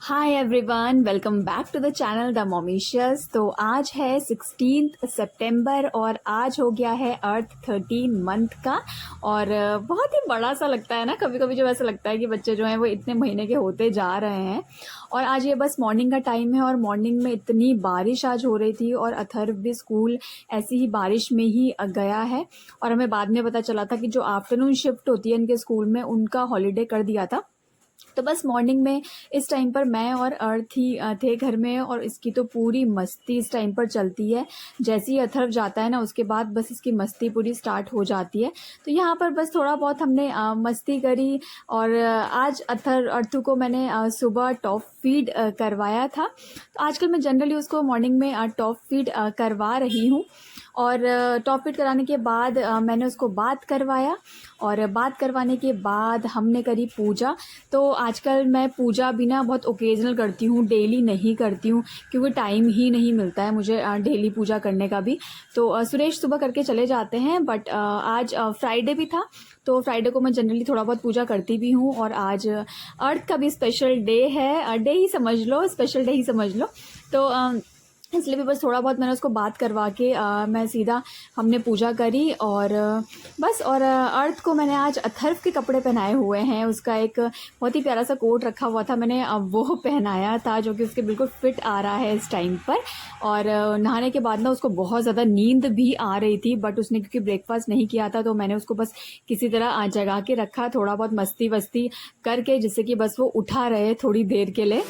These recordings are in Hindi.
Hi everyone, welcome back to the channel the मोमिशियस। तो आज है 16 सितंबर और आज हो गया है अर्थ 13 मंथ का। और बहुत ही बड़ा सा लगता है ना, कभी कभी जो ऐसा लगता है कि बच्चे जो हैं वो इतने महीने के होते जा रहे हैं। और आज ये बस मॉर्निंग का टाइम है और मॉर्निंग में इतनी बारिश आज हो रही थी और अथर्व भी स्कूल ऐसी ही बारिश में ही गया है। और हमें बाद में पता चला था कि जो आफ्टरनून शिफ्ट होती है इनके स्कूल में उनका हॉलीडे कर दिया था। तो बस मॉर्निंग में इस टाइम पर मैं और अर्थ ही थे घर में और इसकी तो पूरी मस्ती इस टाइम पर चलती है। जैसे ही अथर्व जाता है ना उसके बाद बस इसकी मस्ती पूरी स्टार्ट हो जाती है। तो यहाँ पर बस थोड़ा बहुत हमने मस्ती करी। और आज अर्थू को मैंने सुबह टॉप फीड करवाया था। तो आजकल मैं जनरली उसको मॉर्निंग में टॉप फीड करवा रही हूँ। और टॉप फीड कराने के बाद मैंने उसको बात करवाया और बात करवाने के बाद हमने करी पूजा। तो आजकल मैं पूजा भी ना बहुत ओकेजनल करती हूँ, डेली नहीं करती हूँ क्योंकि टाइम ही नहीं मिलता है मुझे डेली पूजा करने का भी। तो सुरेश सुबह करके चले जाते हैं, बट आज फ्राइडे भी था तो फ्राइडे को मैं जनरली थोड़ा बहुत पूजा करती भी हूँ। और आज अर्थ का भी स्पेशल डे है, डे ही समझ लो, स्पेशल डे ही समझ लो। तो इसलिए भी बस थोड़ा बहुत मैंने उसको बात करवा के मैं सीधा हमने पूजा करी। और बस और अर्थ को मैंने आज अथर्व के कपड़े पहनाए हुए हैं। उसका एक बहुत ही प्यारा सा कोट रखा हुआ था, मैंने वो पहनाया था जो कि उसके बिल्कुल फिट आ रहा है इस टाइम पर। और नहाने के बाद ना उसको बहुत ज़्यादा नींद भी आ रही थी, बट उसने क्योंकि ब्रेकफास्ट नहीं किया था तो मैंने उसको बस किसी तरह जगा के रखा, थोड़ा बहुत मस्ती वस्ती करके, जिससे कि बस वो उठा रहे थोड़ी देर के लिए।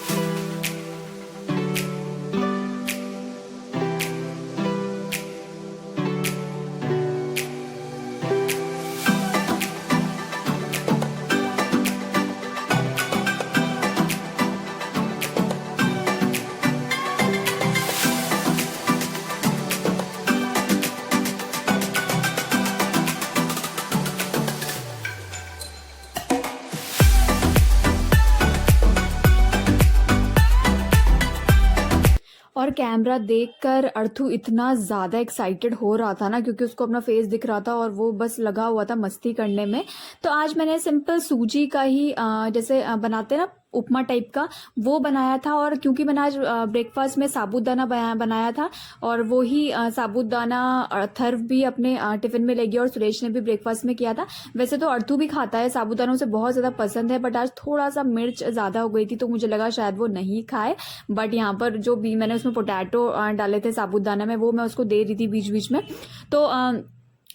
और कैमरा देखकर अर्थू इतना ज़्यादा एक्साइटेड हो रहा था ना, क्योंकि उसको अपना फेस दिख रहा था और वो बस लगा हुआ था मस्ती करने में। तो आज मैंने सिंपल सूजी का ही जैसे बनाते हैं ना उपमा टाइप का, वो बनाया था। और क्योंकि मैंने आज ब्रेकफास्ट में साबूदाना बनाया था और वो ही साबूदाना अथर्व भी अपने टिफिन में ले गया और सुरेश ने भी ब्रेकफास्ट में किया था। वैसे तो अर्थू भी खाता है, साबूदाना उसे बहुत ज़्यादा पसंद है, बट आज थोड़ा सा मिर्च ज़्यादा हो गई थी तो मुझे लगा शायद वो नहीं खाए। बट यहाँ पर जो भी मैंने उसमें पोटैटो डाले थे साबूदाना में, वो मैं उसको दे रही थी बीच बीच में। तो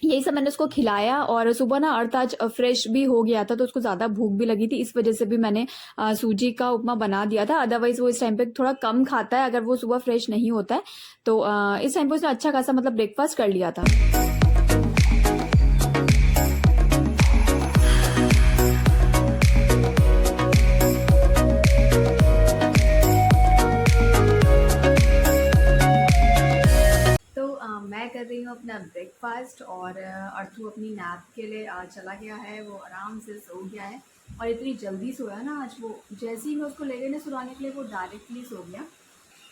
यही सब मैंने उसको खिलाया। और सुबह ना अर्थ आज फ्रेश भी हो गया था तो उसको ज़्यादा भूख भी लगी थी, इस वजह से भी मैंने सूजी का उपमा बना दिया था। अदरवाइज वो इस टाइम पे थोड़ा कम खाता है अगर वो सुबह फ्रेश नहीं होता है। तो इस टाइम पे उसने अच्छा खासा मतलब ब्रेकफास्ट कर लिया था। मैं कर रही हूँ अपना ब्रेकफास्ट और अर्थू अपनी नैप के लिए चला गया है। वो आराम से सो गया है और इतनी जल्दी सोया ना आज वो, जैसे ही मैं उसको ले गई ना सुलाने के लिए वो डायरेक्टली सो गया।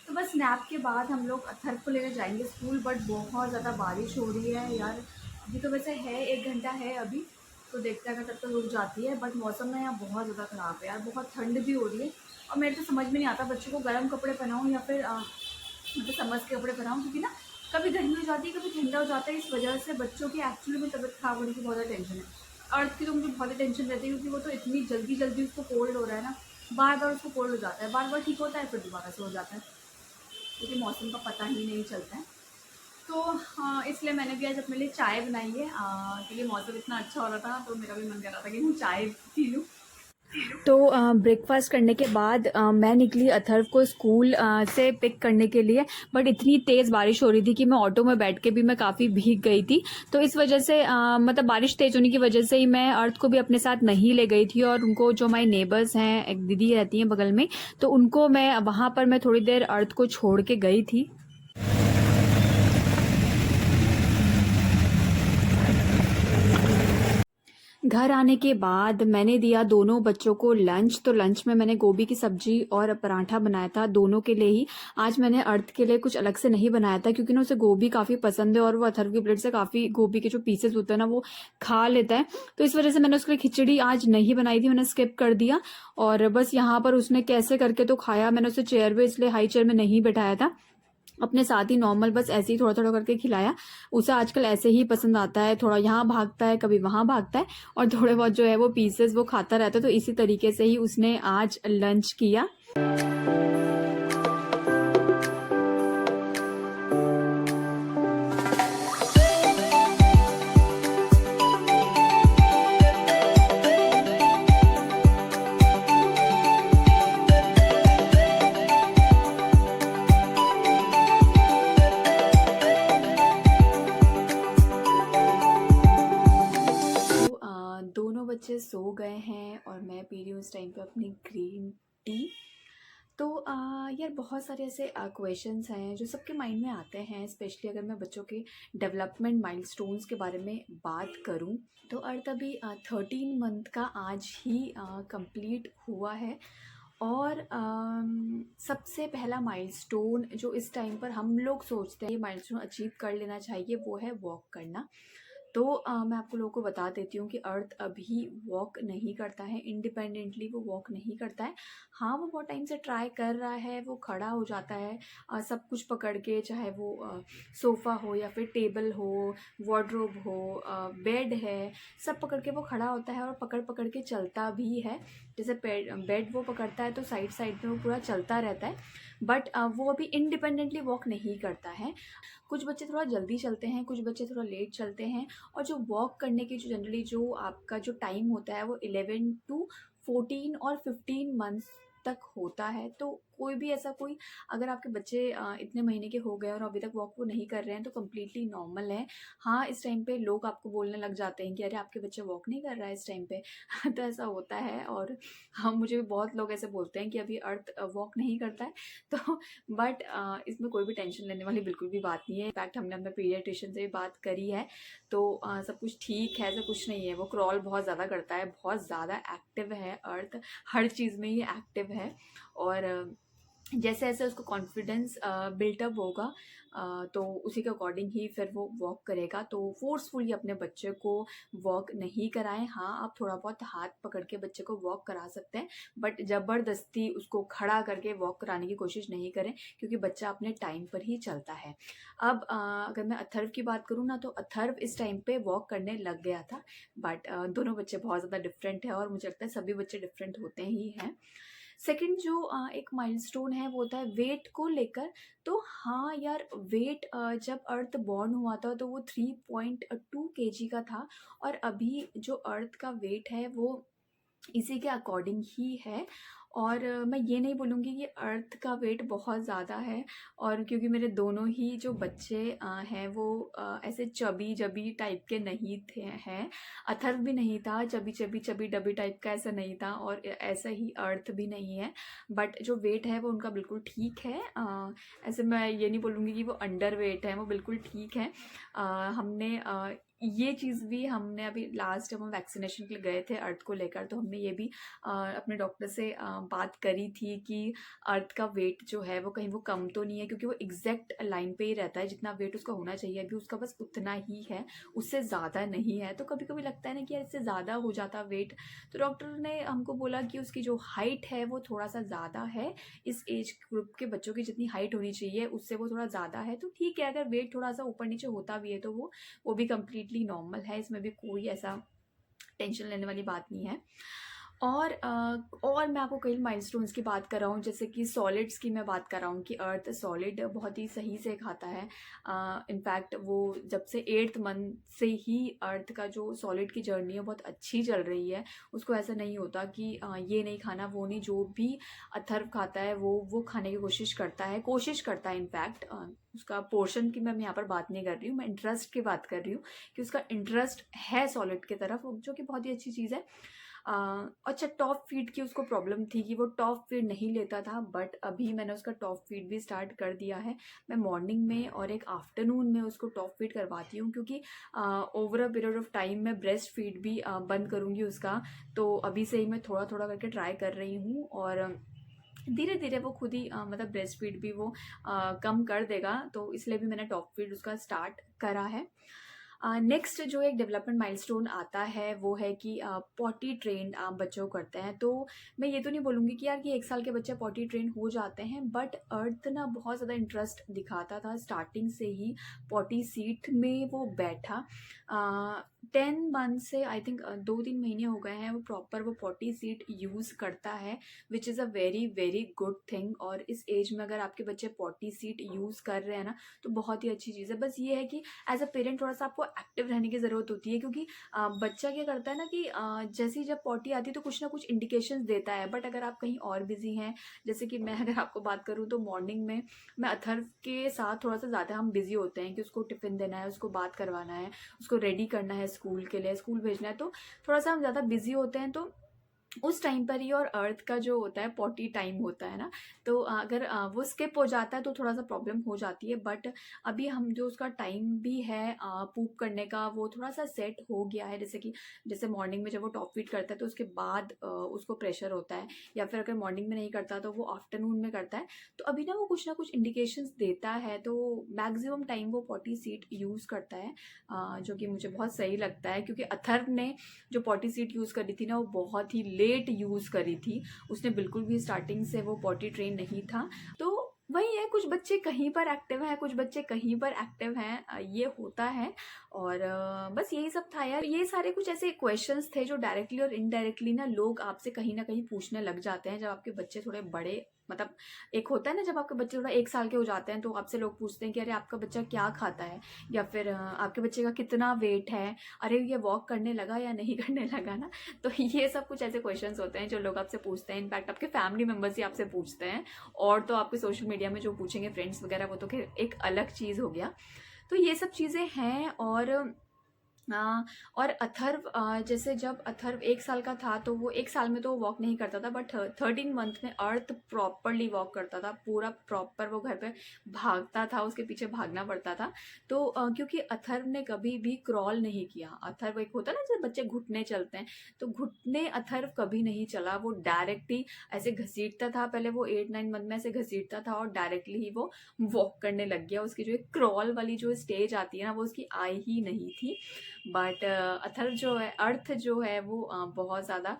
तो बस नैप के बाद हम लोग अथर्व को लेकर जाएंगे स्कूल, बट बहुत ज़्यादा बारिश हो रही है यार। अभी तो वैसे है 1 घंटा है अभी, तो देखते हैं अगर तब तक रुक जाती है। बट मौसम ना यहाँ बहुत ज़्यादा ख़राब है यार, बहुत ठंड भी हो रही है। और मेरे तो समझ में नहीं आता बच्चों को गर्म कपड़े पहनाऊँ या फिर मतलब समझ के कपड़े पहनाऊँ, क्योंकि ना कभी गर्मी हो जाती है कभी ठंडा हो जाता है। इस वजह से बच्चों की एक्चुअली में तबीयत खराब होने की बहुत ज़्यादा टेंशन है। अर्थ की तो मुझे बहुत टेंशन रहती है क्योंकि वो तो इतनी जल्दी जल्दी उसको कोल्ड हो रहा है ना, बार बार उसको कोल्ड हो जाता है, बार बार ठीक होता है फिर दोबारा से हो जाता है, क्योंकि मौसम का पता ही नहीं चलता है। तो हाँ, इसलिए मैंने भी आज अपने लिए चाय बनाई है क्योंकि मौसम इतना अच्छा हो रहा था तो मेरा भी मन कर रहा था कि मैं चाय पी लूँ। तो ब्रेकफास्ट करने के बाद मैं निकली अथर्व को स्कूल से पिक करने के लिए, बट इतनी तेज़ बारिश हो रही थी कि मैं ऑटो में बैठ के भी मैं काफ़ी भीग गई थी। तो इस वजह से मतलब बारिश तेज़ होने की वजह से ही मैं अर्थ को भी अपने साथ नहीं ले गई थी। और उनको जो हमारी नेबर्स हैं, एक दीदी रहती हैं बगल में, तो उनको मैं वहाँ पर मैं थोड़ी देर अर्थ को छोड़ के गई थी। घर आने के बाद मैंने दिया दोनों बच्चों को लंच। तो लंच में मैंने गोभी की सब्जी और पराठा बनाया था दोनों के लिए ही। आज मैंने अर्थ के लिए कुछ अलग से नहीं बनाया था क्योंकि ना उसे गोभी काफ़ी पसंद है और वो अथर्व की प्लेट से काफ़ी गोभी के जो पीसेस होते हैं ना वो खा लेता है। तो इस वजह से मैंने उसके लिए खिचड़ी आज नहीं बनाई थी, मैंने स्किप कर दिया। और बस यहाँ पर उसने कैसे करके तो खाया। मैंने उसे चेयर पे इसलिए हाई चेयर में नहीं बैठाया था, अपने साथ ही नॉर्मल बस ऐसे ही थोड़ा थोड़ा करके खिलाया। उसे आजकल ऐसे ही पसंद आता है, थोड़ा यहाँ भागता है कभी वहां भागता है और थोड़े बहुत जो है वो पीसेस वो खाता रहता है। तो इसी तरीके से ही उसने आज लंच किया। दोनों बच्चे सो गए हैं और मैं पी रही हूँ इस टाइम पे अपनी ग्रीन टी। तो यार बहुत सारे ऐसे क्वेश्चंस हैं जो सबके माइंड में आते हैं, स्पेशली अगर मैं बच्चों के डेवलपमेंट माइलस्टोन्स के बारे में बात करूं। तो अर्थ अभी 13 मंथ का आज ही कंप्लीट हुआ है और सबसे पहला माइलस्टोन जो इस टाइम पर हम लोग सोचते हैं ये माइलस्टोन अचीव कर लेना चाहिए वो है वॉक करना। तो मैं आपको लोगों को बता देती हूँ कि अर्थ अभी वॉक नहीं करता है, इंडिपेंडेंटली वो वॉक नहीं करता है। हाँ, वो बहुत टाइम से ट्राई कर रहा है, वो खड़ा हो जाता है सब कुछ पकड़ के, चाहे वो सोफ़ा हो या फिर टेबल हो, वार्डरोब हो, बेड है, सब पकड़ के वो खड़ा होता है और पकड़ पकड़ के चलता भी है। जैसे बेड वो पकड़ता है तो साइड साइड में वो पूरा चलता रहता है, बट वो अभी इंडिपेंडेंटली वॉक नहीं करता है। कुछ बच्चे थोड़ा जल्दी चलते हैं, कुछ बच्चे थोड़ा लेट चलते हैं। और जो वॉक करने की जो जनरली जो आपका जो टाइम होता है वो 11 टू 14 और 15 मंथ्स तक होता है। तो कोई भी ऐसा कोई, अगर आपके बच्चे इतने महीने के हो गए और अभी तक वॉक वो नहीं कर रहे हैं तो कम्प्लीटली नॉर्मल है। हाँ, इस टाइम पे लोग आपको बोलने लग जाते हैं कि अरे आपके बच्चे वॉक नहीं कर रहा है इस टाइम पे तो ऐसा होता है। और हाँ, मुझे भी बहुत लोग ऐसे बोलते हैं कि अभी अर्थ वॉक नहीं करता है तो बट इसमें कोई भी टेंशन लेने वाली बिल्कुल भी बात नहीं है। इनफैक्ट हमने अपने पीडियाट्रिशियन से भी बात करी है तो सब कुछ ठीक है, ऐसा कुछ नहीं है। वो क्रॉल बहुत ज़्यादा करता है, बहुत ज़्यादा एक्टिव है अर्थ, हर चीज़ में ही एक्टिव है। और जैसे जैसे उसको कॉन्फिडेंस बिल्टअप होगा तो उसी के अकॉर्डिंग ही फिर वो वॉक करेगा। तो फोर्सफुली अपने बच्चे को वॉक नहीं कराएं। हाँ, आप थोड़ा बहुत हाथ पकड़ के बच्चे को वॉक करा सकते हैं, बट ज़बरदस्ती उसको खड़ा करके वॉक कराने की कोशिश नहीं करें क्योंकि बच्चा अपने टाइम पर ही चलता है। अब अगर मैं अथर्व की बात करूँ ना, तो अथर्व इस टाइम पे वॉक करने लग गया था, बट दोनों बच्चे बहुत ज़्यादा डिफरेंट है और मुझे लगता है सभी बच्चे डिफरेंट होते ही हैं। सेकंड जो एक माइलस्टोन है वो होता है वेट को लेकर। तो हाँ यार, वेट जब अर्थ बॉर्न हुआ था तो वो 3.2 kg का था और अभी जो अर्थ का वेट है वो इसी के अकॉर्डिंग ही है। और मैं ये नहीं बोलूँगी कि अर्थ का वेट बहुत ज़्यादा है। और क्योंकि मेरे दोनों ही जो बच्चे हैं वो ऐसे चबी जबी टाइप के नहीं थे हैं। अथर्व भी नहीं था चबी चबी चबी डबी टाइप का, ऐसा नहीं था, और ऐसा ही अर्थ भी नहीं है। बट जो वेट है वो उनका बिल्कुल ठीक है। ऐसे मैं ये नहीं बोलूँगी कि वो अंडर वेट है, वो बिल्कुल ठीक है। हमने ये चीज़ भी हमने अभी लास्ट जब हम वैक्सीनेशन के लिए गए थे अर्थ को लेकर, तो हमने ये भी अपने डॉक्टर से बात करी थी कि अर्थ का वेट जो है वो कहीं वो कम तो नहीं है, क्योंकि वो एग्जैक्ट लाइन पे ही रहता है जितना वेट उसका होना चाहिए, अभी उसका बस उतना ही है, उससे ज़्यादा नहीं है। तो कभी कभी लगता है ना कि यार इससे ज़्यादा हो जाता वेट, तो डॉक्टर ने हमको बोला कि उसकी जो हाइट है वो थोड़ा सा ज़्यादा है, इस एज ग्रुप के बच्चों की जितनी हाइट होनी चाहिए उससे वो थोड़ा ज़्यादा है। तो ठीक है, अगर वेट थोड़ा सा ऊपर नीचे होता भी है तो वो भी कम्प्लीटली नॉर्मल है, इसमें भी कोई ऐसा टेंशन लेने वाली बात नहीं है। और मैं आपको कई माइलस्टोन्स की बात कर रहा हूँ, जैसे कि सॉलिड्स की मैं बात कर रहा हूँ कि अर्थ सॉलिड बहुत ही सही से खाता है। इनफैक्ट वो जब से 8th मंथ से ही अर्थ का जो सॉलिड की जर्नी है बहुत अच्छी चल रही है। उसको ऐसा नहीं होता कि ये नहीं खाना वो नहीं, जो भी अथर्व खाता है वो खाने की कोशिश करता है इनफैक्ट। उसका पोर्शन की मैं यहाँ पर बात नहीं कर रही हूँ, मैं इंटरेस्ट की बात कर रही हूँ कि उसका इंटरेस्ट है सॉलिड की तरफ, जो कि बहुत ही अच्छी चीज़ है। अच्छा, टॉप फीड की उसको प्रॉब्लम थी कि वो टॉप फीड नहीं लेता था, बट अभी मैंने उसका टॉप फीड भी स्टार्ट कर दिया है। मैं मॉर्निंग में और एक आफ्टरनून में उसको टॉप फीड करवाती हूँ, क्योंकि over a period of time मैं ब्रेस्ट फीड भी बंद करूँगी उसका। तो अभी से ही मैं थोड़ा थोड़ा करके ट्राई कर रही हूँ, और धीरे धीरे वो खुद ही मतलब ब्रेस्ट फीड भी वो कम कर देगा, तो इसलिए भी मैंने टॉप फीड उसका स्टार्ट करा है। नेक्स्ट जो एक डेवलपमेंट माइलस्टोन आता है वो है कि पॉटी ट्रेन आप बच्चों को करते हैं। तो मैं ये तो नहीं बोलूँगी कि यार कि 1 साल के बच्चे पॉटी ट्रेन हो जाते हैं, बट अर्थ ना बहुत ज़्यादा इंटरेस्ट दिखाता था स्टार्टिंग से ही पॉटी सीट में वो बैठा। 10 मंथ से आई थिंक 2-3 महीने हो गए हैं वो प्रॉपर वो पॉटी सीट यूज़ करता है, which is a very very good thing. और इस एज में अगर आपके बच्चे पॉटी सीट यूज़ कर रहे हैं ना, तो बहुत ही अच्छी चीज़ है। बस ये है कि एज अ पेरेंट थोड़ा सा आपको एक्टिव रहने की ज़रूरत होती है, क्योंकि बच्चा क्या करता है ना कि जैसे ही जब पॉटी आती है तो कुछ ना कुछ इंडिकेशंस देता है, बट अगर आप कहीं और बिजी हैं, जैसे कि मैं अगर आपको बात करूँ तो मॉर्निंग में मैं अथर्व के साथ थोड़ा सा ज़्यादा हम बिजी होते हैं कि उसको टिफ़िन देना है, उसको बात करवाना है, उसको रेडी करना है स्कूल के लिए, स्कूल भेजना है, तो थोड़ा सा हम ज़्यादा बिजी होते हैं। तो उस टाइम पर ही और अर्थ का जो होता है पॉटी टाइम होता है ना, तो अगर वो स्किप हो जाता है तो थोड़ा सा प्रॉब्लम हो जाती है। बट अभी हम जो उसका टाइम भी है पूप करने का वो थोड़ा सा सेट हो गया है, जैसे कि जैसे मॉर्निंग में जब वो टॉप फीड करता है तो उसके बाद उसको प्रेशर होता है, या फिर अगर मॉर्निंग में नहीं करता तो वो आफ्टरनून में करता है। तो अभी ना वो कुछ ना कुछ इंडिकेशंस देता है, तो मैक्सिमम टाइम वो पॉटी सीट यूज़ करता है, जो कि मुझे बहुत सही लगता है। क्योंकि अथर्व ने जो पॉटी सीट यूज़ करी थी ना, वो बहुत ही लेट यूज़ करी थी, उसने बिल्कुल भी स्टार्टिंग से वो पॉटी ट्रेन नहीं था। तो वही है, कुछ बच्चे कहीं पर एक्टिव हैं, कुछ बच्चे कहीं पर एक्टिव हैं, ये होता है। और बस यही सब था यार। ये सारे कुछ ऐसे क्वेश्चंस थे जो डायरेक्टली और इनडायरेक्टली ना लोग आपसे कहीं ना कहीं पूछने लग जाते हैं जब आपके बच्चे थोड़े बड़े, मतलब एक होता है ना जब आपके बच्चे थोड़ा 1 साल के हो जाते हैं तो आपसे लोग पूछते हैं कि अरे आपका बच्चा क्या खाता है, या फिर आपके बच्चे का कितना वेट है, अरे ये वॉक करने लगा या नहीं करने लगा ना। तो ये सब कुछ ऐसे क्वेश्चंस होते हैं जो लोग आपसे पूछते हैं, इनफैक्ट आपके फैमिली मेम्बर्स ही आपसे पूछते हैं, और तो आपके सोशल मीडिया में जो पूछेंगे फ्रेंड्स वगैरह वो तो खैर एक अलग चीज़ हो गया। तो ये सब चीज़ें हैं। और अथर्व जैसे जब अथर्व 1 साल का था तो वो 1 साल में तो वॉक नहीं करता था, बट 13 मंथ में अर्थ प्रॉपरली वॉक करता था, पूरा प्रॉपर वो घर पे भागता था, उसके पीछे भागना पड़ता था। तो क्योंकि अथर्व ने कभी भी क्रॉल नहीं किया। अथर्व एक होता है ना जैसे बच्चे घुटने चलते हैं, तो घुटने अथर्व कभी नहीं चला, वो डायरेक्ट ही ऐसे घसीटता था। पहले वो 8-9 मंथ में ऐसे घसीटता था और डायरेक्टली ही वो वॉक करने लग गया। उसकी जो एक क्रॉल वाली जो स्टेज आती है ना, वो उसकी आई ही नहीं थी। बट अथर्व जो है, अर्थ जो है वो बहुत ज़्यादा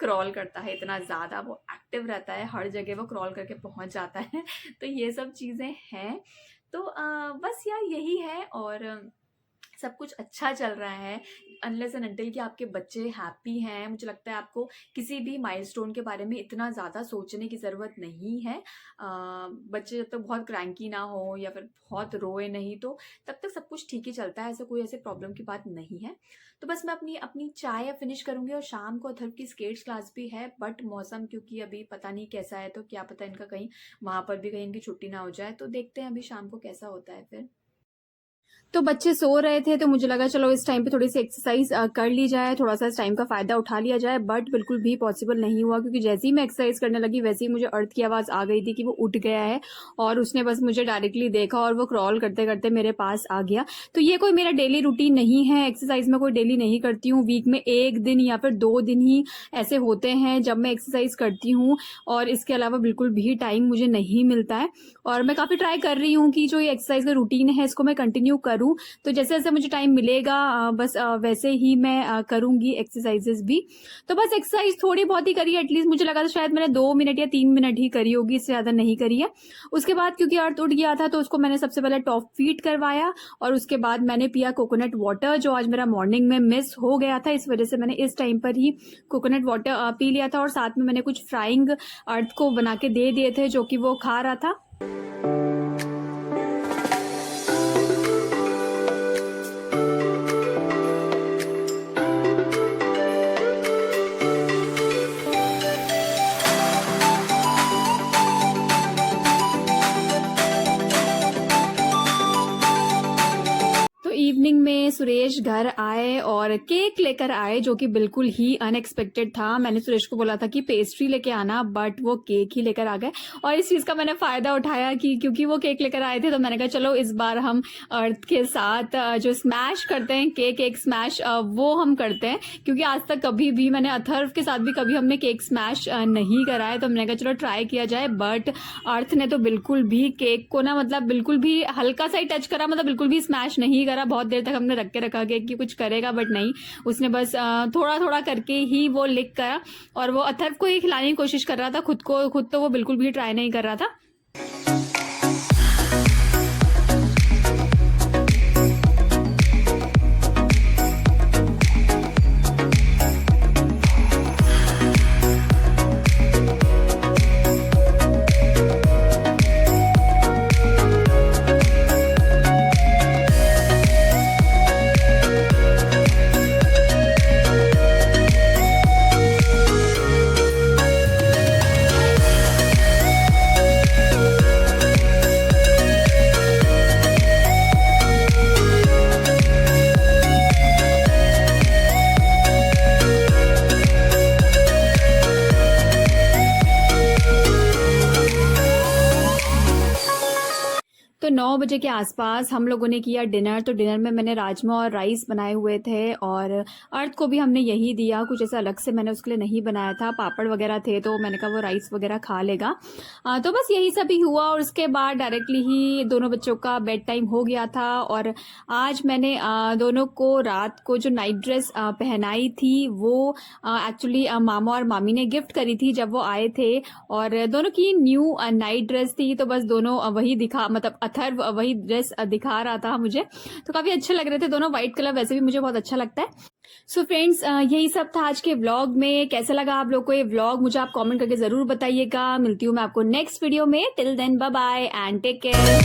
क्रॉल करता है, इतना ज़्यादा वो एक्टिव रहता है, हर जगह वो क्रॉल करके पहुंच जाता है। तो ये सब चीज़ें हैं। तो बस यार यही है, और सब कुछ अच्छा चल रहा है, अनलेस एंड अनटिल कि आपके बच्चे हैप्पी हैं। मुझे लगता है आपको किसी भी माइलस्टोन के बारे में इतना ज़्यादा सोचने की ज़रूरत नहीं है। बच्चे जब तक बहुत क्रैंकी ना हो या फिर बहुत रोए नहीं, तो तब तक सब कुछ ठीक ही चलता है, ऐसे कोई ऐसे प्रॉब्लम की बात नहीं है। तो बस मैं अपनी अपनी चाय फिनिश करूँगी, और शाम को अथर्व की स्केट्स क्लास भी है, बट मौसम क्योंकि अभी पता नहीं कैसा है, तो क्या पता इनका कहीं वहाँ पर भी कहीं इनकी छुट्टी ना हो जाए, तो देखते हैं अभी शाम को कैसा होता है फिर। तो बच्चे सो रहे थे, तो मुझे लगा चलो इस टाइम पे थोड़ी सी एक्सरसाइज कर ली जाए, थोड़ा सा इस टाइम का फायदा उठा लिया जाए, बट बिल्कुल भी पॉसिबल नहीं हुआ, क्योंकि जैसे ही मैं एक्सरसाइज करने लगी वैसे ही मुझे अर्थ की आवाज़ आ गई थी कि वो उठ गया है, और उसने बस मुझे डायरेक्टली देखा और वो क्रॉल करते करते मेरे पास आ गया। तो ये कोई मेरा डेली रूटीन नहीं है, एक्सरसाइज में कोई डेली नहीं करती हूँ, वीक में 1 दिन या फिर 2 दिन ही ऐसे होते हैं जब मैं एक्सरसाइज करती हूँ, और इसके अलावा बिल्कुल भी टाइम मुझे नहीं मिलता है। और मैं काफ़ी ट्राई कर रही हूँ कि जो ये एक्सरसाइज का रूटीन है इसको मैं कंटिन्यू करूँ, तो जैसे जैसे मुझे टाइम मिलेगा बस वैसे ही मैं करूँगी एक्सरसाइजेस भी। तो बस एक्सरसाइज थोड़ी बहुत ही करी है, एटलीस्ट मुझे लगा था शायद मैंने 2 मिनट या 3 मिनट ही करी होगी, इससे ज़्यादा नहीं करी है। उसके बाद क्योंकि अर्थ उठ गया था तो उसको मैंने सबसे पहले टॉप फीड करवाया, और उसके बाद मैंने पिया कोकोनट वाटर, जो आज मेरा मॉर्निंग में मिस हो गया था, इस वजह से मैंने इस टाइम पर ही कोकोनट वाटर पी लिया था, और साथ में मैंने कुछ फ्राइंग अर्थ को बना के दे दिए थे जो कि वो खा रहा था। इवनिंग में सुरेश सुरेश घर आए और केक लेकर आए, जो कि बिल्कुल ही अनएक्सपेक्टेड था। मैंने सुरेश को बोला था कि पेस्ट्री लेके आना, बट वो केक ही लेकर आ गए। और इस चीज़ का मैंने फ़ायदा उठाया कि क्योंकि वो केक लेकर आए थे, तो मैंने कहा चलो इस बार हम अर्थ के साथ जो स्मैश करते हैं, केक स्मैश, वो हम करते हैं। क्योंकि आज तक कभी भी मैंने अथर्व के साथ भी कभी हमने केक स्मैश नहीं करा है, तो मैंने कहा चलो ट्राई किया जाए। बट अर्थ ने तो बिल्कुल भी केक को ना, मतलब बिल्कुल भी हल्का सा ही टच करा, मतलब बिल्कुल भी स्मैश नहीं करा। बहुत देर तक हमने रख के रखा केक कि कुछ करेगा, बट नहीं, उसने बस थोड़ा थोड़ा करके ही वो लिक करा। और वो अथर्व को ही खिलाने की कोशिश कर रहा था, खुद तो वो बिल्कुल भी ट्राई नहीं कर रहा था। तो 9 बजे के आसपास हम लोगों ने किया डिनर। तो डिनर में मैंने राजमा और राइस बनाए हुए थे, और अर्थ को भी हमने यही दिया। कुछ ऐसा अलग से मैंने उसके लिए नहीं बनाया था। पापड़ वगैरह थे, तो मैंने कहा वो राइस वगैरह खा लेगा। तो बस यही सब ही हुआ, और उसके बाद डायरेक्टली ही दोनों बच्चों का बेड टाइम हो गया था। और आज मैंने दोनों को रात को जो नाइट ड्रेस पहनाई थी, वो एक्चुअली मामा और मामी ने गिफ्ट करी थी जब वो आए थे। और दोनों की न्यू नाइट ड्रेस थी, तो बस दोनों वही दिखा, मतलब अथर्व वही ड्रेस दिखा रहा था मुझे, तो काफी अच्छे लग रहे थे दोनों। व्हाइट कलर वैसे भी मुझे बहुत अच्छा लगता है। सो फ्रेंड्स, यही सब था आज के व्लॉग में। कैसा लगा आप लोग को ये व्लॉग, मुझे आप कमेंट करके जरूर बताइएगा। मिलती हूँ मैं आपको नेक्स्ट वीडियो में। Till then bye bye and take care.